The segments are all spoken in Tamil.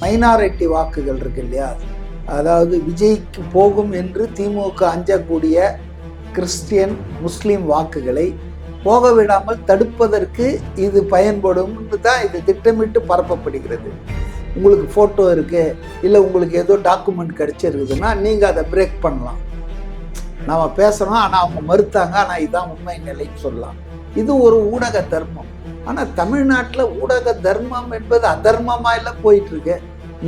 மைனாரிட்டி வாக்குகள் இருக்கு இல்லையா, அதாவது விஜய்க்கு போகும் என்று திமுக அஞ்சக்கூடிய கிறிஸ்டியன் முஸ்லீம் வாக்குகளை போக விடாமல் தடுப்பதற்கு இது பயன்படும் தான் இது திட்டமிட்டு பரப்பப்படுகிறது. உங்களுக்கு ஃபோட்டோ இருக்கு, இல்லை உங்களுக்கு ஏதோ டாக்குமெண்ட் கிடைச்சிருக்குதுன்னா நீங்கள் அதை பிரேக் பண்ணலாம். நம்ம பேசுகிறோம், ஆனால் அவங்க மறுத்தாங்க, ஆனால் இதுதான் உண்மை நிலைன்னு சொல்லலாம். இது ஒரு ஊடக தர்மம். ஆனால் தமிழ்நாட்டில் ஊடக தர்மம் என்பது அதர்மமாக எல்லாம் போயிட்டு இருக்கு.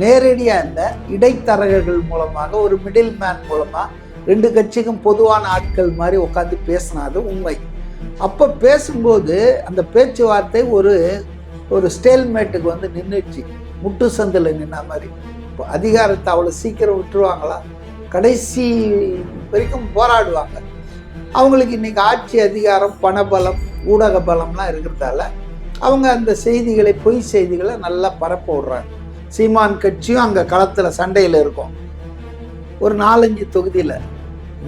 நேரடியாக இல்லை, இடைத்தரகர்கள் மூலமாக, ஒரு மிடில் மேன் மூலமாக ரெண்டு கட்சிக்கும் பொதுவான ஆட்கள் மாதிரி உட்காந்து பேசினாது உண்மை. அப்போ பேசும்போது அந்த பேச்சுவார்த்தை ஒரு ஸ்டேல்மேட்டுக்கு வந்து நின்றுச்சு, முட்டு சந்தில் நின்ன மாதிரி. இப்போ அதிகாரத்தை அவ்வளோ சீக்கிரம் விட்டுருவாங்களா? கடைசி வரைக்கும் போராடுவாங்க. அவங்களுக்கு இன்னைக்கு ஆட்சி அதிகாரம், பணபலம், ஊடக பலம்லாம் இருக்கிறதால அவங்க அந்த செய்திகளை, பொய் செய்திகளை நல்லா பரப்ப விடுறாங்க. சீமான் கட்சியும் அங்கே களத்தில் சண்டையில் இருக்கும். ஒரு 4-5 தொகுதியில்,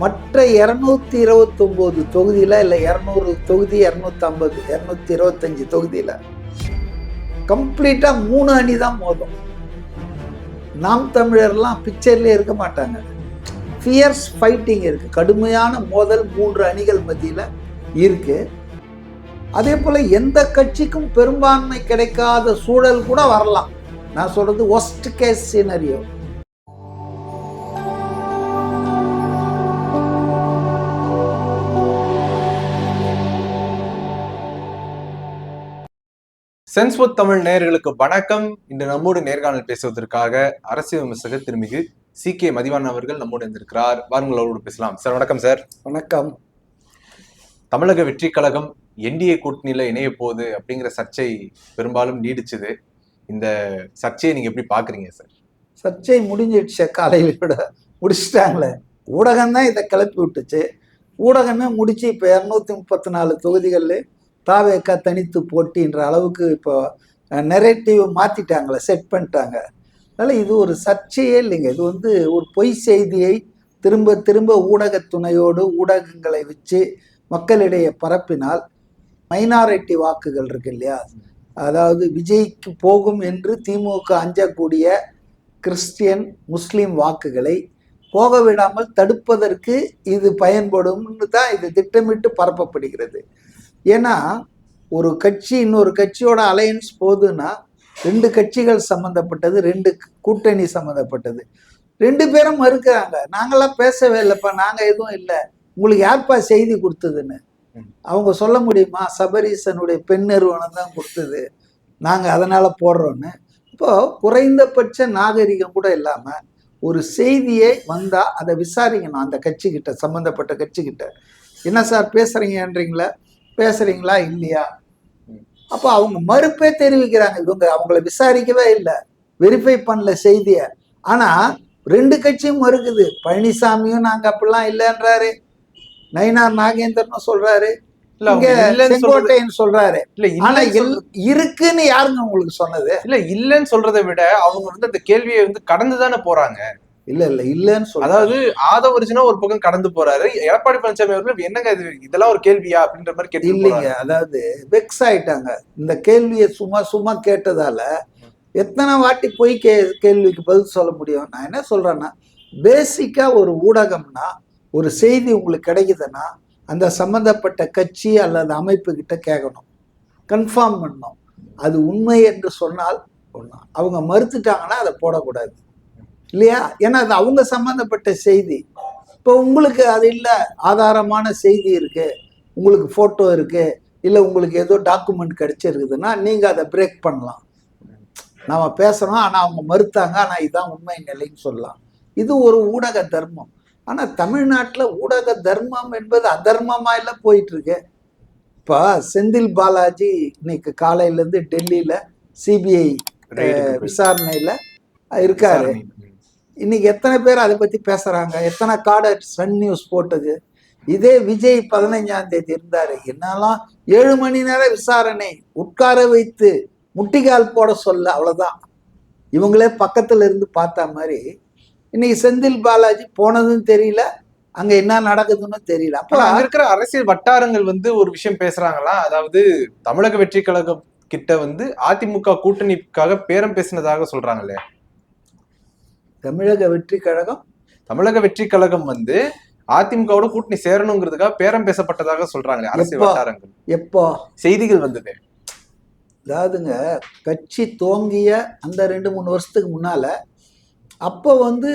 மற்ற 229 தொகுதியில், இல்லை 200 தொகுதி, 250, 225 தொகுதியில் கம்ப்ளீட்டாக 3 அணி தான் மோதும். நாம் தமிழர்லாம் பிக்சர்லேயே இருக்க மாட்டாங்க. ஃபியர்ஸ் ஃபைட்டிங் இருக்குது, கடுமையான மோதல் 3 அணிகள் மத்தியில் இருக்குது. அதே போல் எந்த கட்சிக்கும் பெரும்பான்மை கிடைக்காத சூழல் கூட வரலாம். நான் சொல்கிறது ஒஸ்ட் கேஸ் சினரியோ. சென்ஸ்புட் தமிழ் நேயர்களுக்கு வணக்கம். இன்று நம்மோடு நேர்காணல் பேசுவதற்காக அரசியல் விமர்சகர் திருமிகு CK மதிவாணன் அவர்கள் நம்மோடு இருந்திருக்கிறார். வாருங்கள், அவரோடு பேசலாம். சார் வணக்கம். சார் வணக்கம். தமிழக வெற்றி கழகம் NDA கூட்டணியில இணைய போகுது அப்படிங்கிற சர்ச்சை பெரும்பாலும் நீடிச்சுது. இந்த சர்ச்சையை நீங்க எப்படி பாக்குறீங்க சார்? சர்ச்சை முடிஞ்சிடுச்சு, காலையில் விட முடிச்சுட்டாங்களே. ஊடகம் தான் இதை கிளப்பி விட்டுச்சு. ஊடகமே முடிச்சு இப்போ 234 தொகுதிகளில் தாவேக்கா தனித்து போட்டின்ற அளவுக்கு இப்போ நெரேட்டிவ் மாற்றிட்டாங்களே, செட் பண்ணிட்டாங்க. அதனால் இது ஒரு சர்ச்சையே இல்லைங்க. இது வந்து ஒரு பொய் செய்தியை திரும்ப திரும்ப ஊடக துணையோடு, ஊடகங்களை வச்சு மக்களிடையே பரப்பினால் மைனாரிட்டி வாக்குகள் இருக்கு இல்லையா, அதாவது விஜய்க்கு போகும் என்று திமுக அஞ்சக்கூடிய கிறிஸ்டியன் முஸ்லீம் வாக்குகளை போக விடாமல் தடுப்பதற்கு இது பயன்படும்னு தான் இது திட்டமிட்டு பரப்பப்படுகிறது. ஏன்னா ஒரு கட்சி இன்னொரு கட்சியோட அலையன்ஸ் போகுதுன்னா 2 கட்சிகள் சம்மந்தப்பட்டது, 2 கூட்டணி சம்மந்தப்பட்டது. 2 பேரும் மறுக்கிறாங்க. நாங்களாம் பேசவே இல்லைப்பா, நாங்கள் எதுவும் இல்லை, உங்களுக்கு யார்ப்பா செய்தி கொடுத்ததுன்னு அவங்க சொல்ல முடியுமா? சபரீசனுடைய பெண் நிறுவனம் தான் கொடுத்தது, நாங்கள் அதனால் போடுறோன்னு. இப்போது குறைந்தபட்ச நாகரிகம் கூட இல்லாமல் ஒரு செய்தியை வந்தால் அதை விசாரிக்கணும். அந்த கட்சிக்கிட்ட, சம்மந்தப்பட்ட கட்சிக்கிட்ட, என்ன சார் பேசுகிறீங்கன்றீங்களா, பேசுகிறீங்களா இல்லையா? அப்போ அவங்க மறுப்பே தெரிவிக்கிறாங்க. இவங்க அவங்கள விசாரிக்கவே இல்லை, வெரிஃபை பண்ணல செய்தியை. ஆனால் 2 கட்சியும் மறுக்குது. பழனிசாமியும் நாங்கள் அப்படிலாம் இல்லைன்றாரு, நயினார் நாகேந்திரனும் சொல்றாரு, செங்கோட்டையன் சொல்றாரு. ஆனா இருக்குன்னு யாருங்க உங்களுக்கு சொன்னது? இல்ல இல்லன்னு சொல்றதை விட அவங்க வந்து அந்த கேள்வியை வந்து கடந்துதானே போறாங்க. இல்லன்னு சொல்ல, அதாவது ஆதவர்ஜுனா ஒரு பக்கம் கடந்து போறாரு. எடப்பாடி பழனிசாமி அவர்கள் என்னங்க இதெல்லாம் ஒரு கேள்வியா அப்படின்ற மாதிரி கேட்டு இல்லைங்க. அதாவது வெக்ஸ் ஆயிட்டாங்க. இந்த கேள்வியை சும்மா கேட்டதால எத்தனை வாட்டி போய் கேள்விக்கு பதில் சொல்ல முடியும்? நான் என்ன சொல்றேன்னா, பேசிக்கா ஒரு ஊடகம்னா, ஒரு செய்தி உங்களுக்கு கிடைக்குதுன்னா அந்த சம்மந்தப்பட்ட கட்சி அல்லது அமைப்பு கிட்ட கேட்கணும், கன்ஃபார்ம் பண்ணணும். அது உண்மை என்று சொன்னால் ஒன்றா, அவங்க மறுத்துட்டாங்கன்னா அதை போடக்கூடாது இல்லையா? ஏன்னா அது அவங்க சம்மந்தப்பட்ட செய்தி. இப்போ உங்களுக்கு அது இல்லை, ஆதாரமான செய்தி இருக்கு, உங்களுக்கு ஃபோட்டோ இருக்கு, இல்லை உங்களுக்கு ஏதோ டாக்குமெண்ட் கிடைச்சிருக்குதுன்னா நீங்கள் அதை பிரேக் பண்ணலாம். நம்ம பேசுகிறோம், ஆனால் அவங்க மறுத்தாங்க, ஆனால் இதுதான் உண்மை நிலைன்னு சொல்லலாம். இது ஒரு ஊடக தர்மம். ஆனால் தமிழ்நாட்டில் ஊடக தர்மம் என்பது அதர்மமாக எல்லாம் போயிட்டு இருக்கு. இப்போ செந்தில் பாலாஜி இன்னைக்கு காலையிலேருந்து டெல்லியில் CBI விசாரணையில் இருக்காரு. இன்னைக்கு எத்தனை பேர் அதை பற்றி பேசுகிறாங்க? எத்தனை கார்டு சன் நியூஸ் போட்டது? இதே விஜய் 15ஆம் தேதி இருந்தாரு, என்னெல்லாம் 7 மணி நேரம் விசாரணை, உட்கார வைத்து முட்டிகால் போட சொல்ல, அவ்வளோதான். இவங்களே பக்கத்துல இருந்து பார்த்த மாதிரி. இன்னைக்கு செந்தில் பாலாஜி போனதும் தெரியல, அங்க என்ன நடக்குதுன்னு தெரியல. அப்ப அங்க இருக்கிற அரசியல் வட்டாரங்கள் வந்து ஒரு விஷயம் பேசுறாங்களா, அதாவது தமிழக வெற்றி கழகம் கிட்ட வந்து அதிமுக கூட்டணிக்காக பேரம் பேசினதாக சொல்றாங்களே. தமிழக வெற்றி கழகம் தமிழக வெற்றி கழகம் வந்து அதிமுகவோட கூட்டணி சேரணுங்கிறதுக்காக பேரம் பேசப்பட்டதாக சொல்றாங்க அரசியல் வட்டாரங்கள். எப்போ செய்திகள் வந்தது? அதாவதுங்க, கட்சி துவங்கிய அந்த 2-3 வருஷத்துக்கு முன்னால அப்போ வந்து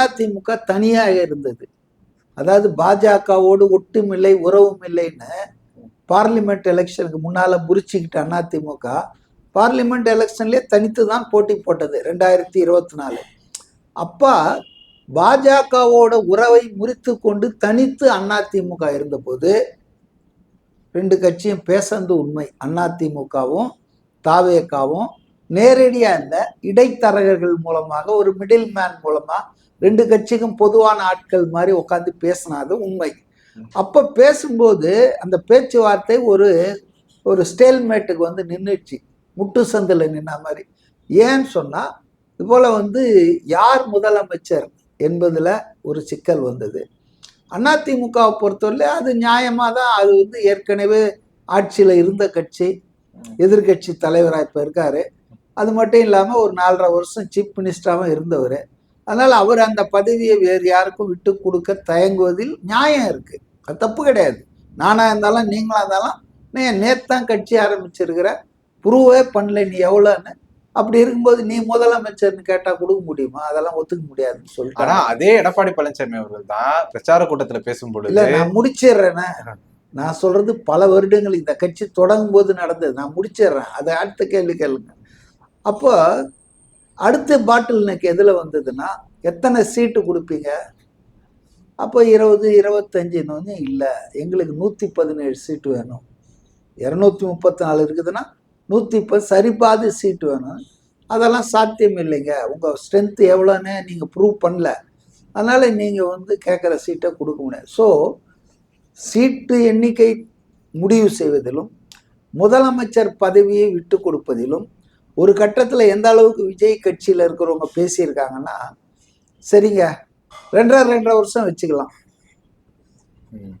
அதிமுக தனியாக இருந்தது. அதாவது பாஜகவோடு ஒட்டும் இல்லை உறவும் இல்லைன்னு பார்லிமெண்ட் எலெக்ஷனுக்கு முன்னால முறிச்சுக்கிட்ட அதிமுக பார்லிமெண்ட் எலெக்ஷன்லேயே தனித்து தான் போட்டி போட்டது 2024. அப்பா பாஜகவோட உறவை முறித்து கொண்டு தனித்து அதிமுக இருந்தபோது 2 கட்சியும் பேசந்து உண்மை. அதிமுகவும் தாவேகாவும் நேரடியாக இந்த இடைத்தரகர்கள் மூலமாக, ஒரு மிடில் மேன் மூலமா 2 கட்சிக்கும் பொதுவான ஆட்கள் மாதிரி உட்காந்து பேசினது உண்மை. அப்ப பேசும்போது அந்த பேச்சுவார்த்தை ஒரு ஸ்டேல்மேட்டுக்கு வந்து நின்றுச்சு, முட்டு சந்தில் நின்ன மாதிரி. ஏன்னு சொன்னா, இது போல வந்து யார் முதலமைச்சர் என்பதுல ஒரு சிக்கல் வந்தது. அதிமுகவை பொறுத்தவரை அது நியாயமா தான், அது வந்து ஏற்கனவே ஆட்சியில இருந்த கட்சி, எதிர்கட்சி தலைவராக இப்ப இருக்காரு. அது மட்டும் இல்லாம ஒரு 4.5 வருஷம் சீஃப் மினிஸ்டராகவும் இருந்தவர். அதனால அவர் அந்த பதவியை வேறு யாருக்கும் விட்டு கொடுக்க தயங்குவதில் நியாயம் இருக்கு, அது தப்பு கிடையாது. நானா இருந்தாலும் நீங்களா இருந்தாலும் நேத்தான் கட்சி ஆரம்பிச்சிருக்கிற, ப்ரூவே பண்ணல நீ எவ்வளோன்னு. அப்படி இருக்கும்போது நீ முதலமைச்சர்னு கேட்டா கொடுக்க முடியுமா? அதெல்லாம் ஒத்துக்க முடியாதுன்னு சொல்லிட்டு. ஆனா அதே எடப்பாடி பழனிசாமி அவர்கள் தான் பிரச்சார கூட்டத்துல பேசும்போது, இல்ல நான் முடிச்சிடுறேன்னு, நான் சொல்றது பல வருடங்கள் இந்த கட்சி தொடங்கும் போது நடந்தது, நான் முடிச்சிடுறேன். அதை அடுத்த கேள்வி கேளுங்க. அப்போ அடுத்த பாட்டில் எனக்கு எதுல வந்ததுன்னா, எத்தனை சீட்டு கொடுப்பீங்க? அப்போ 20, 25 இல்லை, எங்களுக்கு 117 சீட்டு வேணும். 234 இருக்குதுன்னா 110 சரிபாதி சீட்டு வேணும். அதெல்லாம் சாத்தியம் இல்லைங்க, உங்க ஸ்ட்ரென்த் எவ்வளோன்னு நீங்க ப்ரூவ் பண்ணல, அதனால நீங்க வந்து கேட்குற சீட்டை கொடுக்க முடியாது. ஸோ சீட்டு எண்ணிக்கை முடிவு செய்வதிலும் முதலமைச்சர் பதவியை விட்டு கொடுப்பதிலும் ஒரு கட்டத்தில் எந்த அளவுக்கு விஜய் கட்சியில் இருக்கிறவங்க பேசியிருக்காங்கன்னா, சரிங்க 2.5 வருஷம் வச்சுக்கலாம்,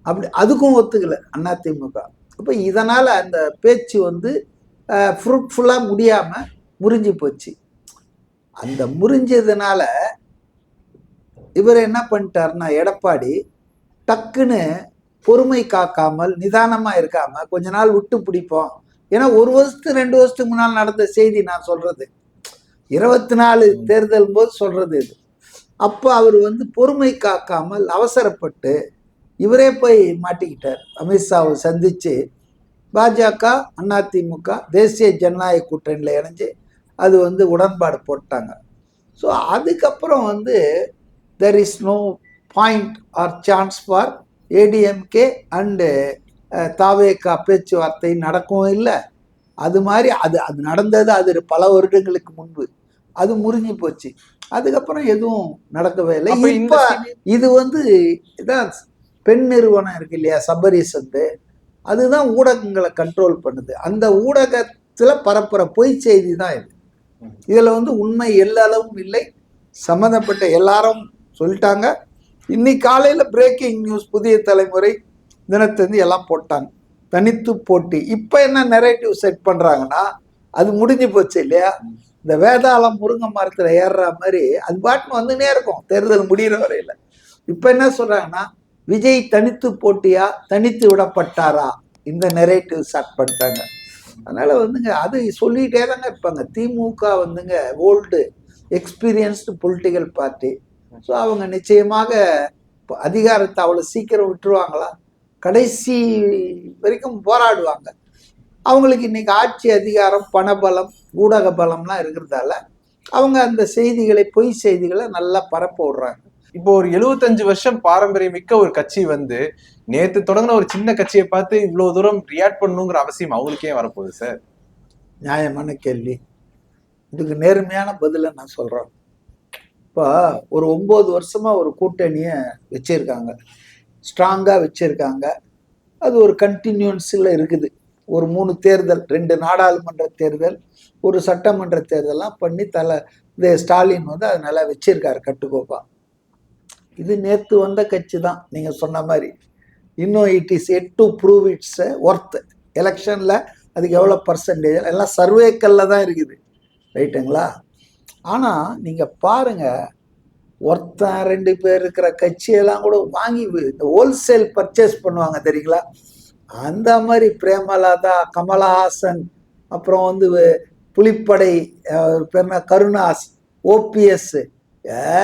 அப்படி அதுக்கும் ஒத்துக்கல அதிமுக. அப்போ இதனால அந்த பேச்சு வந்து ஃப்ரூட்ஃபுல்லாக முடியாமல் முறிஞ்சு போச்சு. அந்த முறிஞ்சதுனால இவர் என்ன பண்ணிட்டாருன்னா, எடப்பாடி டக்குன்னு பொறுமை காக்காமல் நிதானமாக இருக்காமல் கொஞ்ச நாள் விட்டு பிடிப்போம். ஏன்னா 1 வருஷத்துக்கு 2 வருஷத்துக்கு முன்னால் நடந்த செய்தி நான் சொல்றது, 24 தேர்தல் போது சொல்றது இது. அப்போ அவர் வந்து பொறுமை காக்காமல் அவசரப்பட்டு இவரே போய் மாட்டிக்கிட்டார். அமித்ஷாவை சந்திச்சு பாஜக அதிமுக தேசிய ஜனநாயக கூட்டணியில் இணைஞ்சு அது வந்து உடன்பாடு போட்டாங்க. ஸோ அதுக்கப்புறம் வந்து there is no point or chance for ADMK and TVK பேச்சுவார்த்தை நடக்கவும் இல்லை. அது மாதிரி அது நடந்தது, அது பல வருடங்களுக்கு முன்பு, அது முறிஞ்சு போச்சு. அதுக்கப்புறம் எதுவும் நடக்கவே இல்லை. இப்போ இது வந்து இதான் பெண் நிறுவனம் இருக்கு இல்லையா, சபரிசந்து, அதுதான் ஊடகங்களை கண்ட்ரோல் பண்ணுது. அந்த ஊடகத்தில் பரப்புற பொய் செய்தி தான் இது. இதில் வந்து உண்மை எல்லளவும் இல்லை, சம்மந்தப்பட்ட எல்லாரும் சொல்லிட்டாங்க. இன்னைக்கு காலையில் பிரேக்கிங் நியூஸ் புதிய தலைமுறை தினத்தந்தி எல்லாம் போட்டாங்க, தனித்து போட்டி. இப்போ என்ன நெரேட்டிவ் செட் பண்ணுறாங்கன்னா, அது முடிஞ்சு போச்சு இல்லையா, இந்த வேதாளம் முருங்கை மரத்தில் ஏறுற மாதிரி அது பாட்டுன்னு வந்துனே இருக்கும் தேர்தல் முடிகிற வரையில். இப்போ என்ன சொல்கிறாங்கன்னா, விஜய் தனித்து போட்டியா தனித்து விடப்பட்டாரா, இந்த நெரேட்டிவ் ஸ்டார்ட் பண்ணிட்டாங்க. அதனால் வந்துங்க அது சொல்லிகிட்டே தாங்க இருப்பாங்க. திமுக வந்துங்க old experienced political party. So அவங்க நிச்சயமாக அதிகாரத்தை அவ்வளோ சீக்கிரம் விட்டுருவாங்களா? கடைசி வரைக்கும் போராடுவாங்க. அவங்களுக்கு இன்னைக்கு ஆட்சி அதிகாரம், பணபலம், ஊடக பலம்லாம் இருக்கிறதால அவங்க அந்த செய்திகளை, பொய் செய்திகளை நல்லா பரப்ப விடுறாங்க. இப்போ ஒரு 75 வருஷம் பாரம்பரியமிக்க ஒரு கட்சி வந்து நேத்து தொடங்கின ஒரு சின்ன கட்சியை பார்த்து இவ்வளவு தூரம் ரியாக்ட் பண்ணணுங்கிற அவசியம் அவங்களுக்கே வரப்போகுது சார்? நியாயமான கேள்வி, இதுக்கு நேர்மையான பதிலை நான் சொல்றேன். இப்போ ஒரு 9 வருஷமா ஒரு கூட்டணியை வச்சிருக்காங்க, ஸ்ட்ராங்கா வச்சிருக்காங்க. அது ஒரு கண்டினியூன்ஸில் இருக்குது. ஒரு 3 தேர்தல், 2 நாடாளுமன்ற தேர்தல், ஒரு சட்டமன்ற தேர்தலாம் பண்ணி இந்த ஸ்டாலின் வந்து அது நல்லா வச்சிருக்காரு கட்டுக்கோப்பா. இது நேற்று வந்த கட்சி தான் நீங்கள் சொன்ன மாதிரி. இன்னும் it is yet to prove its worth. எலெக்ஷனில் அதுக்கு எவ்வளோ பர்சன்டேஜ் எல்லாம் சர்வேக்கல்ல தான் இருக்குது, ரைட்டுங்களா? ஆனால் நீங்கள் பாருங்கள், ஒருத்தன் 2 பேர் இருக்கிற கட்சியெல்லாம் கூட வாங்கி இந்த ஹோல்சேல் பர்ச்சேஸ் பண்ணுவாங்க தெரியுங்களா? அந்த மாதிரி பிரேமலதா, கமலஹாசன், அப்புறம் வந்து புலிப்படை பேர் என்ன, கருணாஸ், ஓபிஎஸ்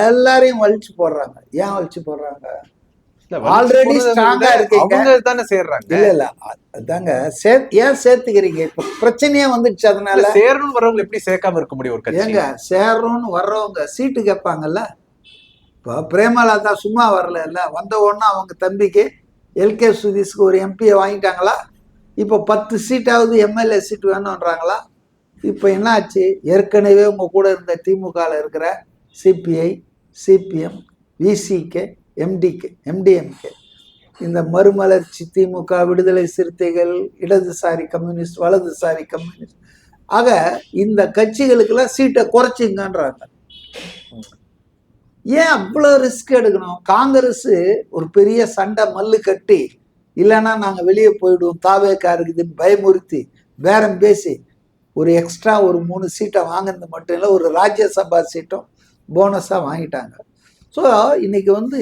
எல்லாரையும் வலிச்சு போடுறாங்க. ஏன் வலிச்சு போடுறாங்க? ஆல்ரெடி ஸ்ட்ராங்கா இருக்கீங்க. அவங்க தானே சேர்றாங்க. இல்ல அதாங்க ஏன் சேர்த்துக்கிறீங்க? இப்ப பிரச்சனையே வந்துடுச்சு. அதனால சேரணும் வரவங்க எப்படி சேர்க்காம இருக்க முடியும்? ஒரு கட்சி ஏங்க சேரணும்னு வர்றவங்க சீட்டு கேட்பாங்கல்ல. இப்போ பிரேமலதா சும்மா வரல, வந்த உடனே அவங்க தம்பிக்கு எல்கே சுதீஷ்க்கு ஒரு எம்பியை வாங்கிட்டாங்களா? இப்போ 10 சீட்டாவது எம்எல்ஏ சீட் வேணும்ன்றாங்களா? இப்போ என்ன ஆச்சு? ஏற்கனவே உங்க கூட இருந்த திமுகவில் இருக்கிற சிபிஐ, சிபிஎம், விசிகே, எம்டிஎம்கே, இந்த மறுமலர்ச்சி திமுக, விடுதலை சிறுத்தைகள், இடதுசாரி கம்யூனிஸ்ட், வலதுசாரி கம்யூனிஸ்ட், ஆக இந்த கட்சிகளுக்கெல்லாம் சீட்டை குறைச்சிங்கன்றாங்க. ஏன் அவ்வளோ ரிஸ்க் எடுக்கணும்? காங்கிரஸ் ஒரு பெரிய சண்டை மல்லு கட்டி, இல்லைன்னா நாங்கள் வெளியே போயிடுவோம், தாவேக்கா இருக்குதுன்னு பயமுறுத்தி பேரம் பேசி ஒரு எக்ஸ்ட்ரா ஒரு 3 சீட்டை வாங்கினது மட்டும் இல்லை, ஒரு ராஜ்யசபா சீட்டும் போனஸாக வாங்கிட்டாங்க. ஸோ இன்னைக்கு வந்து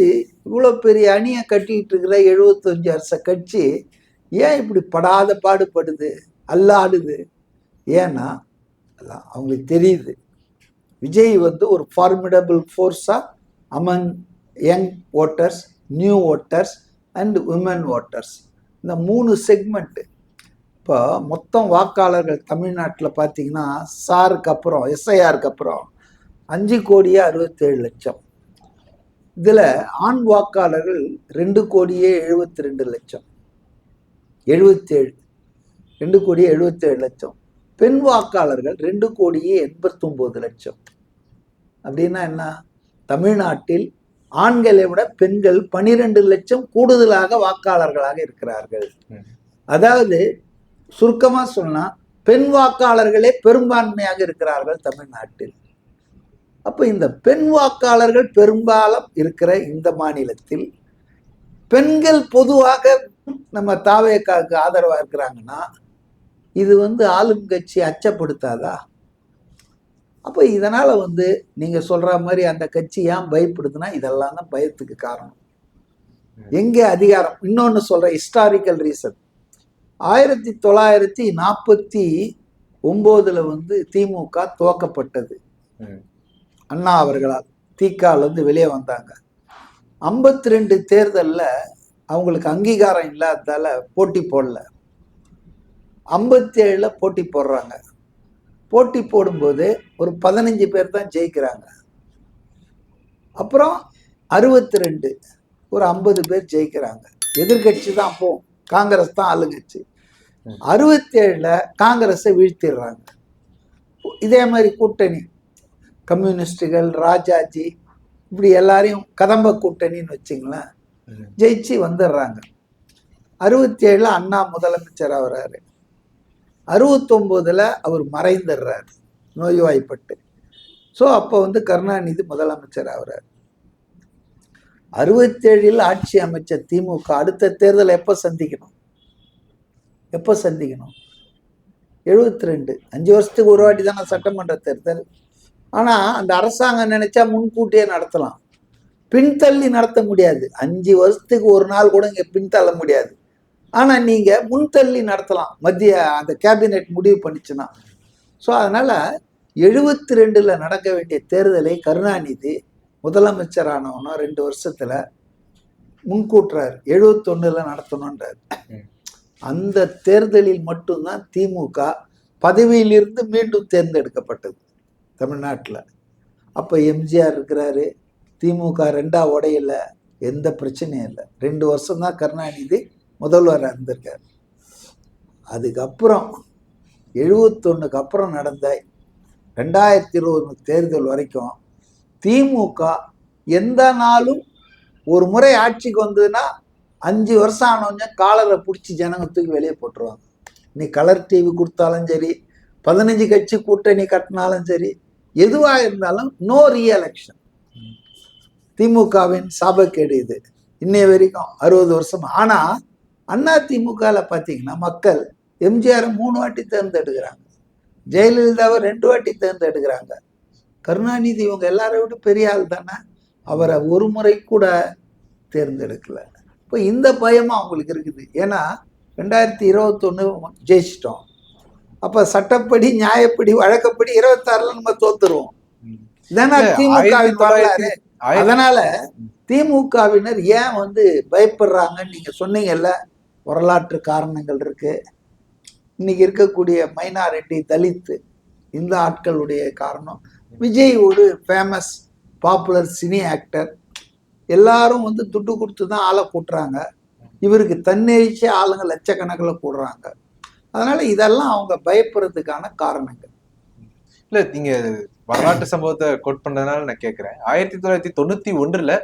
இவ்வளோ பெரிய அணியை கட்டிகிட்டு இருக்கிற 75 வருஷ கட்சி ஏன் இப்படி படாத பாடுபடுது, அல்லாடுது? ஏன்னா அவங்களுக்கு தெரியுது, விஜய் வந்து ஒரு ஃபார்மிடபிள் ஃபோர்ஸாக among young voters, new voters and women voters, இந்த 3 செக்மெண்ட்டு. இப்போ மொத்தம் வாக்காளர்கள் தமிழ்நாட்டில் பார்த்தீங்கன்னா சாருக்கு அப்புறம், எஸ்ஐஆருக்கு அப்புறம் 5,67,00,000. இதில் ஆண் வாக்காளர்கள் 2,72,00,000, 77, 2,77,00,000. பெண் வாக்காளர்கள் 2,89,00,000. அப்படின்னா என்ன? தமிழ்நாட்டில் ஆண்களை விட பெண்கள் 12 லட்சம் கூடுதலாக வாக்காளர்களாக இருக்கிறார்கள். அதாவது சுருக்கமா சொன்னா பெண் வாக்காளர்களே பெரும்பான்மையாக இருக்கிறார்கள் தமிழ்நாட்டில். அப்ப இந்த பெண் வாக்காளர்கள் பெரும்பாலும் இருக்கிற இந்த மாநிலத்தில் பெண்கள் பொதுவாக நம்ம தாவேக்காவுக்கு ஆதரவா இருக்கிறாங்கன்னா இது வந்து ஆளும் கட்சி அச்சப்படுத்தாதா? அப்போ இதனால வந்து நீங்க சொல்ற மாதிரி அந்த கட்சி ஏன் பயப்படுதுன்னா இதெல்லாம் தான் பயத்துக்கு காரணம். எங்கே அதிகாரம்? இன்னொன்னு சொல்ற ஹிஸ்டாரிக்கல் ரீசன். 1949 வந்து திமுக துவக்கப்பட்டது. அண்ணா அவர்களால் திகால இருந்து வெளியே வந்தாங்க. 52 தேர்தலில் அவங்களுக்கு அங்கீகாரம் இல்லாததால போட்டி போடல. 57 போட்டி போடுறாங்க. போட்டி போடும்போது ஒரு 15 பேர் தான் ஜெயிக்கிறாங்க. அப்புறம் 62 ஒரு 50 பேர் ஜெயிக்கிறாங்க. எதிர்கட்சி தான் அப்போ, காங்கிரஸ் தான் ஆளுங்கட்சி. 67 காங்கிரஸை வீழ்த்திடுறாங்க. இதே மாதிரி கூட்டணி, கம்யூனிஸ்டுகள், ராஜாஜி, இப்படி எல்லாரையும் கதம்ப கூட்டணின்னு வச்சுங்களேன், ஜெயிச்சு வந்துடுறாங்க. 67 அண்ணா முதலமைச்சர் ஆகிறாரு. 69 அவர் மறைந்துடுறாரு நோய்வாய்ப்பட்டு. ஸோ அப்போ வந்து கருணாநிதி முதலமைச்சர் ஆகிறார். 67 ஆட்சி அமைச்ச திமுக அடுத்த தேர்தல் எப்போ சந்திக்கணும்? 72, 5 வருஷத்துக்கு ஒரு வாட்டி தானே சட்டமன்ற தேர்தல். ஆனால் அந்த அரசாங்கம் நினைச்சா முன்கூட்டியே நடத்தலாம், பின்தள்ளி நடத்த முடியாது. 5 வருஷத்துக்கு ஒரு நாள் கூட இங்கே பின்தள்ள முடியாது. ஆனால் நீங்கள் முன்தள்ளி நடத்தலாம், மத்திய அந்த கேபினெட் முடிவு பண்ணிச்சுன்னா. ஸோ அதனால் 72 நடக்க வேண்டிய தேர்தலை கருணாநிதி முதலமைச்சரானவனோ 2 வருஷத்தில் முன்கூட்டுறாரு, 71 நடத்தணுன்றார். அந்த தேர்தலில் மட்டும்தான் திமுக பதவியிலிருந்து மீண்டும் தேர்ந்தெடுக்கப்பட்டது தமிழ்நாட்டில். அப்போ எம்ஜிஆர் இருக்கிறாரு, திமுக 2ஆ உடையில, எந்த பிரச்சனையும் இல்லை. 2 வருஷம்தான் கருணாநிதி முதல்வராக இருந்திருக்கார். அதுக்கப்புறம் 71 அப்புறம் நடந்த 2020 தேர்தல் வரைக்கும் திமுக எந்த நாளும் ஒரு முறை ஆட்சிக்கு வந்ததுன்னா 5 வருஷம் ஆனவங்க காலரை பிடிச்சி ஜனங்கத்துக்கு வெளியே போட்டுருவாங்க. நீ கலர் டிவி கொடுத்தாலும் சரி, 15 கட்சி கூட்டணி கட்டினாலும் சரி, எதுவாக இருந்தாலும் நோ ரீஎலெக்ஷன். திமுகவின் சாபக்கேடு இது இன்னைய வரைக்கும் 60 வருஷம். ஆனால் அண்ணா திமுகவில் பார்த்தீங்கன்னா மக்கள் எம்ஜிஆரை 3 வாட்டி தேர்ந்தெடுக்கிறாங்க, ஜெயலலிதாவை 2 வாட்டி தேர்ந்தெடுக்கிறாங்க. கருணாநிதி இவங்க எல்லாரை விட பெரிய ஆள் தானே. அவரை ஒரு முறை கூட தேர்ந்தெடுக்கல. இப்போ இந்த பயமும் அவங்களுக்கு இருக்குது. ஏன்னா 2021 ஜெயிச்சிட்டோம். அப்ப சட்டப்படி, நியாயப்படி, வழக்கப்படி 26ல நம்ம தோத்துருவோம். இதனா திமுகவின் வரலாறு. அதனால திமுகவினர் ஏன் வந்து பயப்படுறாங்கன்னு நீங்க சொன்னீங்கல்ல, வரலாற்று காரணங்கள் இருக்கு. இன்னைக்கு இருக்கக்கூடிய மைனாரிட்டி, தலித் இந்த ஆட்களுடைய காரணம். விஜய் ஒரு ஃபேமஸ் பாப்புலர் சினி ஆக்டர். எல்லாரும் வந்து துட்டு கொடுத்து தான் ஆளை கூட்டுறாங்க. இவருக்கு தன்னெழுச்சி ஆளுங்க லட்சக்கணக்கில் கூடுறாங்க. அதனால இதெல்லாம் அவங்க பயப்படுறதுக்கான காரணங்கள். இல்ல, நீங்க வரலாற்று சம்பவத்தை கோட் பண்றதுனால நான் கேட்கிறேன். 1991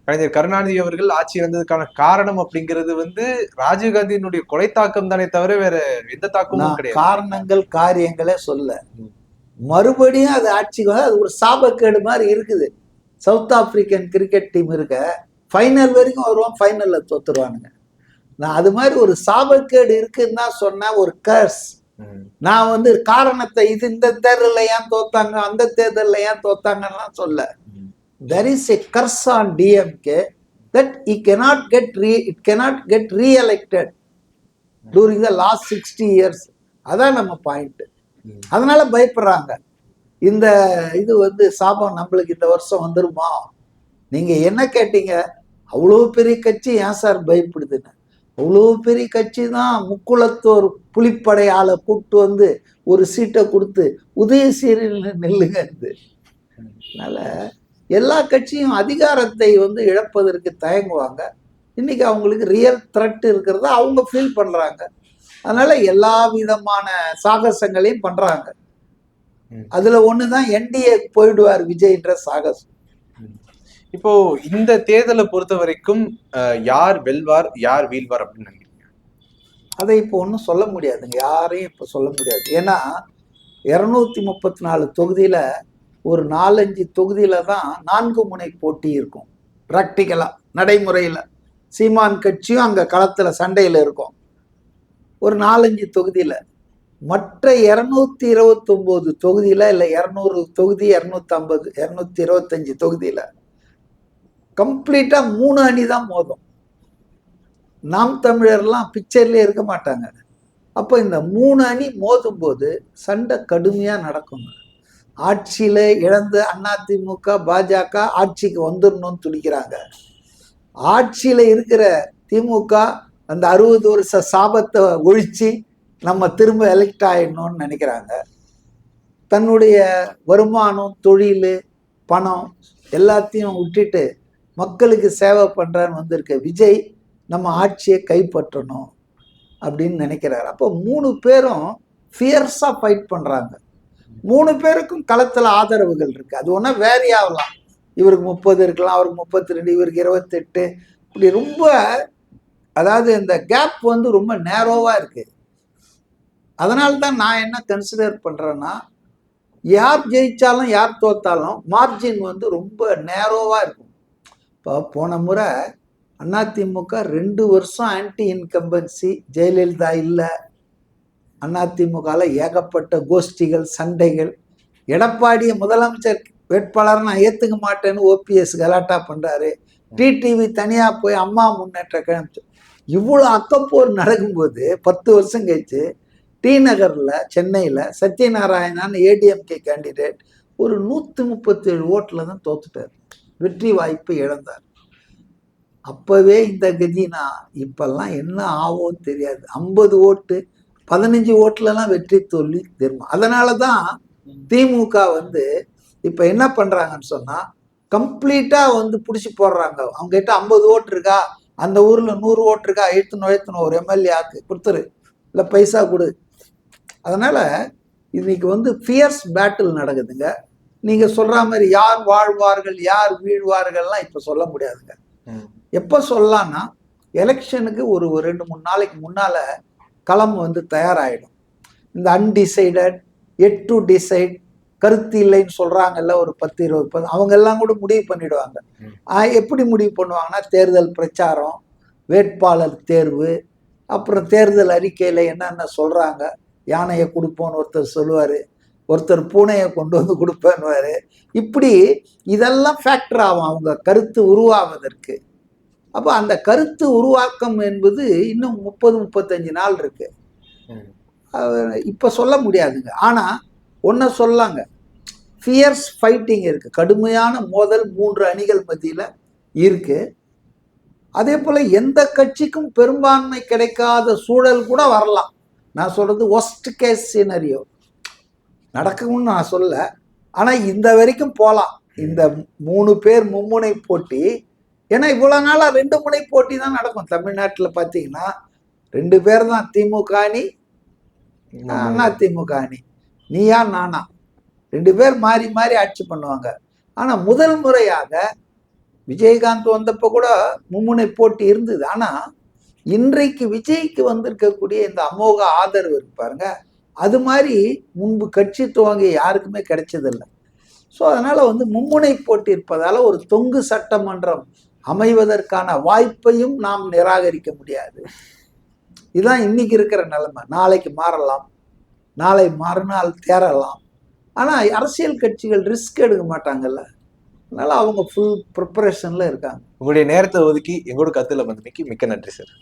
கலைஞர் கருணாநிதி அவர்கள் ஆட்சி வந்ததுக்கான காரணம் அப்படிங்கிறது வந்து ராஜீவ்காந்தியினுடைய கொலை தாக்கம் தானே தவிர வேற எந்த தாக்கமும் கிடையாது. காரணங்கள் காரியங்களே சொல்ல, மறுபடியும் அது ஆட்சிக்கு வந்து அது ஒரு சாபக்கேடு மாதிரி இருக்குது. சவுத் ஆப்பிரிக்கன் கிரிக்கெட் டீம் இருக்க, ஃபைனல் வரைக்கும் வருவான், ஃபைனல்ல தோத்துருவானுங்க. நான் அது மாதிரி ஒரு சாபக்கேடு இருக்குன்னு தான் சொன்னேன், ஒரு கர்ஸ். நான் வந்து காரணத்தை இது இந்த தேர்தலில் ஏன் தோத்தாங்க, அந்த தேர்தலில் ஏன் தோத்தாங்கன்னா சொல்ல. There is a curse on DMK that it cannot get re-elected during the last 60 years. அதான் நம்ம பாயிண்ட். அதனால பயப்படுறாங்க. இந்த இது வந்து சாபம் நம்மளுக்கு இந்த வருஷம் வந்துருமா? நீங்க என்ன கேட்டீங்க, அவ்வளோ பெரிய கட்சி ஏன் சார் பயப்படுதுன்னு. அவ்வளோ பெரிய கட்சி தான் முக்குளத்தோர் புலிப்படை ஆளை கூப்பிட்டு வந்து ஒரு சீட்டை கொடுத்து உதயசீரில் நில்லுங்க. அதனால எல்லா கட்சியும் அதிகாரத்தை வந்து இழப்பதற்கு தயங்குவாங்க. இன்னைக்கு அவங்களுக்கு ரியல் த்ரெட் இருக்கிறத அவங்க ஃபீல் பண்றாங்க. அதனால எல்லா விதமான சாகசங்களையும் பண்றாங்க. அதுல ஒண்ணுதான் என்டிஏ போயிடுவார் விஜய்ன்ற சாகசம். இப்போ இந்த தேர்தலை பொறுத்த வரைக்கும் யார் வெல்வார், யார் வீழ்வார் அப்படின்னு நினைக்கிறீங்க? அதை இப்போ ஒன்றும் சொல்ல முடியாதுங்க, யாரையும் இப்போ சொல்ல முடியாது. ஏன்னா 234 தொகுதியில ஒரு 4-5 தொகுதியில தான் 4 முனை போட்டி இருக்கும். பிராக்டிக்கலா நடைமுறையில சீமான் கட்சியும் அங்க களத்துல சண்டையில இருக்கும். ஒரு 4-5 தொகுதியில. மற்ற 229 தொகுதியில இல்ல 200 தொகுதி, 250, 225 தொகுதியில கம்ப்ளீட்டா 3 அணி தான் மோதும். நாம் தமிழர்லாம் பிக்சர்லயே இருக்க மாட்டாங்க. அப்போ இந்த 3 அணி மோதும் போது சண்டை கடுமையா நடக்கும். ஆட்சியில இழந்த அதிமுக, பாஜக ஆட்சிக்கு வந்துடணும்னு துடிக்கிறாங்க. ஆட்சியில இருக்கிற திமுக அந்த 60 வருஷ சாபத்தை ஒழிச்சு நம்ம திரும்ப எலெக்ட் ஆயிடணும்னு நினைக்கிறாங்க. தன்னுடைய வருமானம், தொழில், பணம் எல்லாத்தையும் விட்டுட்டு மக்களுக்கு சேவை பண்றான்னு வந்திருக்க விஜய் நம்ம ஆட்சியை கைப்பற்றணும் அப்படின்னு நினைக்கிறாரு. அப்போ 3 பேரும் ஃபியர்ஸா ஃபைட் பண்றாங்க. 3 பேருக்கும் களத்துல ஆதரவுகள் இருக்கு. அது ஒன்றா வேரி ஆகலாம். இவருக்கு 30 இருக்கலாம், அவருக்கு 32, இவருக்கு 28. இப்படி ரொம்ப, அதாவது இந்த கேப் வந்து ரொம்ப நேரோவா இருக்கு. அதனால தான் நான் என்ன கன்சிடர் பண்றேன்னா, யார் ஜெயிச்சாலும் யார் தோத்தாலும் மார்ஜின் வந்து ரொம்ப நேரோவா இருக்கும். இப்போ போன முறை அதிமுக 2 வருஷம் ஆன்டி இன்கம்பன்சி, ஜெயலலிதா இல்லை. அதிமுகவில் ஏகப்பட்ட கோஷ்டிகள், சண்டைகள். எடப்பாடியை முதலமைச்சர் வேட்பாளர் நான் ஏற்றுக்க மாட்டேன்னு ஓபிஎஸ் கலாட்டா பண்ணுறாரு. டிடிவி தனியாக போய் அம்மா முன்னேற்ற கழகம். இவ்வளோ அக்கப்போர் நடக்கும்போது 10 வருஷம் கழிச்சு டி நகரில், சென்னையில் சத்யநாராயணான்னு ஏடிஎம்கே கேண்டிடேட் ஒரு 137 ஓட்டில் தான் தோத்துட்டார். வெற்றி வாய்ப்பு இழந்தார். அப்போவே இந்த கதினா இப்பெல்லாம் என்ன ஆகும்னு தெரியாது. 50 ஓட்டு 15 ஓட்டுலலாம் வெற்றி தோல்வி தெரியும். அதனால தான் திமுக வந்து இப்போ என்ன பண்ணுறாங்கன்னு சொன்னால், கம்ப்ளீட்டாக வந்து பிடிச்சி போடுறாங்க. அவங்ககிட்ட 50 ஓட்டு இருக்கா, அந்த ஊரில் 100 ஓட்டு இருக்கா, எழுத்துணும் ஒரு எம்எல்ஏ ஆக்கு கொடுத்துரு, இல்லை பைசா கொடு. அதனால் இன்னைக்கு வந்து ஃபியர்ஸ் பேட்டில் நடக்குதுங்க. நீங்கள் சொல்கிற மாதிரி யார் வாழ்வார்கள் யார் வீழ்வார்கள்லாம் இப்போ சொல்ல முடியாதுங்க. எப்போ சொல்லலாம்னா, எலெக்ஷனுக்கு ஒரு 2-3 நாளைக்கு முன்னால் களம் வந்து தயாராகிடும். இந்த அன்டிசைடட், எட் டு டிசைட், கருத்து இல்லைன்னு சொல்கிறாங்கல்ல ஒரு 10-20 அவங்க எல்லாம் கூட முடிவு பண்ணிடுவாங்க. எப்படி முடிவு பண்ணுவாங்கன்னா, தேர்தல் பிரச்சாரம், வேட்பாளர் தேர்வு, அப்புறம் தேர்தல் அறிக்கையில் என்னென்ன சொல்கிறாங்க. யானையை கொடுப்போன்னு ஒருத்தர் சொல்லுவார், ஒருத்தர் பூனையை கொண்டு வந்து கொடுப்பேன்னுவாரு. இப்படி இதெல்லாம் ஃபேக்டர் ஆகும் அவங்க கருத்து உருவாவதற்கு. அப்போ அந்த கருத்து உருவாக்கம் என்பது இன்னும் 30-35 நாள் இருக்கு. இப்போ சொல்ல முடியாதுங்க. ஆனால் ஒன்றை சொல்லாங்க, ஃபியர்ஸ் ஃபைட்டிங் இருக்கு, கடுமையான மோதல் 3 அணிகள் மத்தியில் இருக்கு. அதே போல் எந்த கட்சிக்கும் பெரும்பான்மை கிடைக்காத சூழல் கூட வரலாம். நான் சொல்றது ஒஸ்ட் கேஸ் சினரியோ நடக்கும்னு நான் சொல்ல. ஆனால் இந்த வரைக்கும் போகலாம். இந்த 3 பேர் மும்முனை போட்டி. ஏன்னா இவ்வளோ நாளாக 2 முனை போட்டி தான் நடக்கும். தமிழ்நாட்டில் பார்த்தீங்கன்னா 2 பேர் தான், திமுக அணி அதிமுக அணி, நீயா நானா, 2 பேர் மாறி மாறி ஆட்சி பண்ணுவாங்க. ஆனால் முதல் முறையாக விஜயகாந்த் வந்தப்போ கூட மும்முனை போட்டி இருந்தது. ஆனால் இன்றைக்கு விஜய்க்கு வந்திருக்கக்கூடிய இந்த அமோக ஆதரவு இருக்கு பாருங்க, அது மாதிரி முன்பு கட்சி துவங்கிய யாருக்குமே கிடைச்சதில்லை. ஸோ அதனால் மும்முனை போட்டி இருப்பதால் ஒரு தொங்கு சட்டமன்றம் அமைவதற்கான வாய்ப்பையும் நாம் நிராகரிக்க முடியாது. இதுதான் இன்னைக்கு இருக்கிற நிலைமை. நாளைக்கு மாறலாம், நாளை மறுநாள் தேறலாம். ஆனால் அரசியல் கட்சிகள் ரிஸ்க் எடுக்க மாட்டாங்கல்ல, அதனால அவங்க ஃபுல் ப்ரிப்பரேஷன்ல இருக்காங்க. உங்களுடைய நேரத்தை ஒதுக்கி எங்களோட கருத்துல வந்தமைக்கு மிக்க நன்றி சார்.